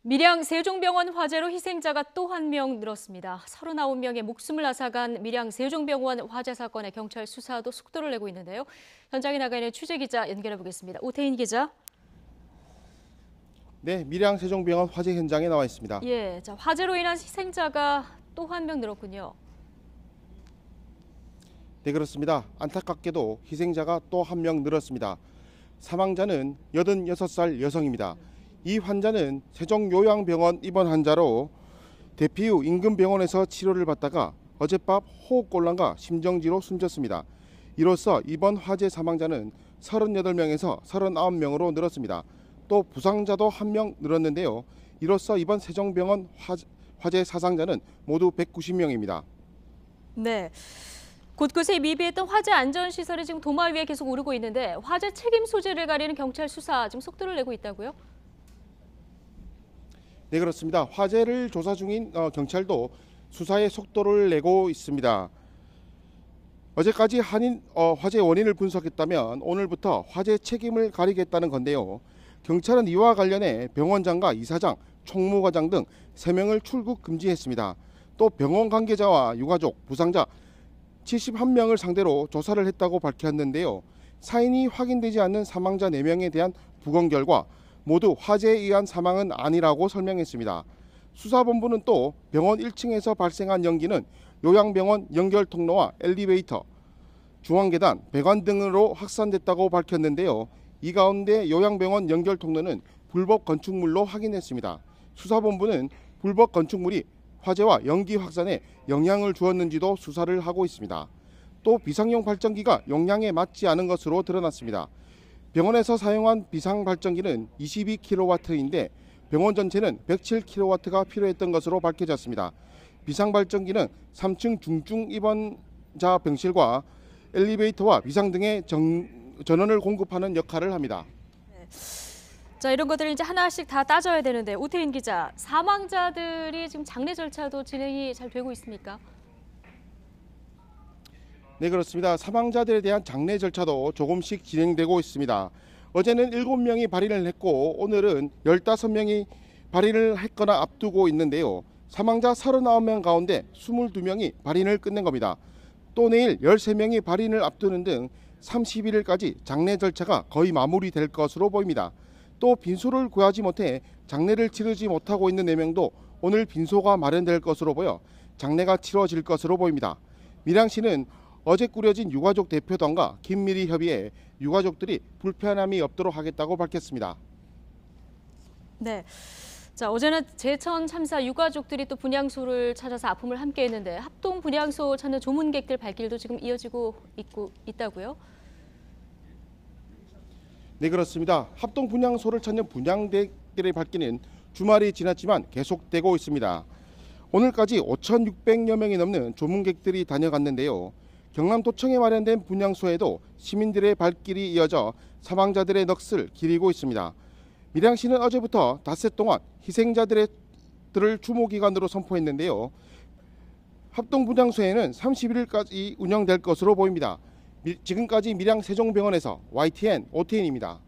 밀양 세종병원 화재로 희생자가 또 한 명 늘었습니다. 39명의 목숨을 앗아간 밀양 세종병원 화재 사건의 경찰 수사도 속도를 내고 있는데요. 현장에 나가 있는 취재기자 연결해 보겠습니다. 오태인 기자. 네, 밀양 세종병원 화재 현장에 나와 있습니다. 화재로 인한 희생자가 또 한 명 늘었군요. 네, 그렇습니다. 안타깝게도 희생자가 또 한 명 늘었습니다. 사망자는 86살 여성입니다. 이 환자는 세종요양병원 입원 환자로 대피 후 인근 병원에서 치료를 받다가 어젯밤 호흡곤란과 심정지로 숨졌습니다. 이로써 이번 화재 사망자는 38명에서 39명으로 늘었습니다. 또 부상자도 1명 늘었는데요. 이로써 이번 세종병원 화재 사상자는 모두 190명입니다. 네. 곳곳에 미비했던 화재 안전시설이 지금 도마 위에 계속 오르고 있는데 화재 책임 소재를 가리는 경찰 수사 지금 속도를 내고 있다고요? 네, 그렇습니다. 화재를 조사 중인 경찰도 수사에 속도를 내고 있습니다. 어제까지 화재 원인을 분석했다면 오늘부터 화재 책임을 가리겠다는 건데요. 경찰은 이와 관련해 병원장과 이사장, 총무과장 등 3명을 출국 금지했습니다. 또 병원 관계자와 유가족, 부상자 71명을 상대로 조사를 했다고 밝혔는데요. 사인이 확인되지 않는 사망자 4명에 대한 부검 결과 모두 화재에 의한 사망은 아니라고 설명했습니다. 수사본부는 또 병원 1층에서 발생한 연기는 요양병원 연결 통로와 엘리베이터, 중앙계단, 배관 등으로 확산됐다고 밝혔는데요. 이 가운데 요양병원 연결 통로는 불법 건축물로 확인했습니다. 수사본부는 불법 건축물이 화재와 연기 확산에 영향을 주었는지도 수사를 하고 있습니다. 또 비상용 발전기가 용량에 맞지 않은 것으로 드러났습니다. 병원에서 사용한 비상 발전기는 22kW인데 병원 전체는 107kW가 필요했던 것으로 밝혀졌습니다. 비상 발전기는 3층 중증 입원자 병실과 엘리베이터와 비상 등의 전원을 공급하는 역할을 합니다. 자, 이런 것들을 이제 하나씩 다 따져야 되는데 오태인 기자, 사망자들이 지금 장례 절차도 진행이 잘 되고 있습니까? 네, 그렇습니다. 사망자들에 대한 장례 절차도 조금씩 진행되고 있습니다. 어제는 7명이 발인을 했고 오늘은 15명이 발인을 했거나 앞두고 있는데요. 사망자 39명 가운데 22명이 발인을 끝낸 겁니다. 또 내일 13명이 발인을 앞두는 등 31일까지 장례 절차가 거의 마무리될 것으로 보입니다. 또 빈소를 구하지 못해 장례를 치르지 못하고 있는 4명도 오늘 빈소가 마련될 것으로 보여 장례가 치러질 것으로 보입니다. 밀양시는 어제 꾸려진 유가족 대표단과 긴밀히 협의해 유가족들이 불편함이 없도록 하겠다고 밝혔습니다. 네. 자, 어제는 제천 참사 유가족들이 또 분향소를 찾아서 아픔을 함께했는데 합동 분향소 찾는 조문객들 발길도 지금 이어지고 있다고요? 네, 그렇습니다. 합동 분향소를 찾는 분향객들의 발길은 주말이 지났지만 계속되고 있습니다. 오늘까지 5,600여 명이 넘는 조문객들이 다녀갔는데요. 경남도청에 마련된 분향소에도 시민들의 발길이 이어져 사망자들의 넋을 기리고 있습니다. 밀양시는 어제부터 닷새 동안 희생자들을 추모기간으로 선포했는데요. 합동 분향소에는 31일까지 운영될 것으로 보입니다. 지금까지 밀양 세종병원에서 YTN 오태인입니다.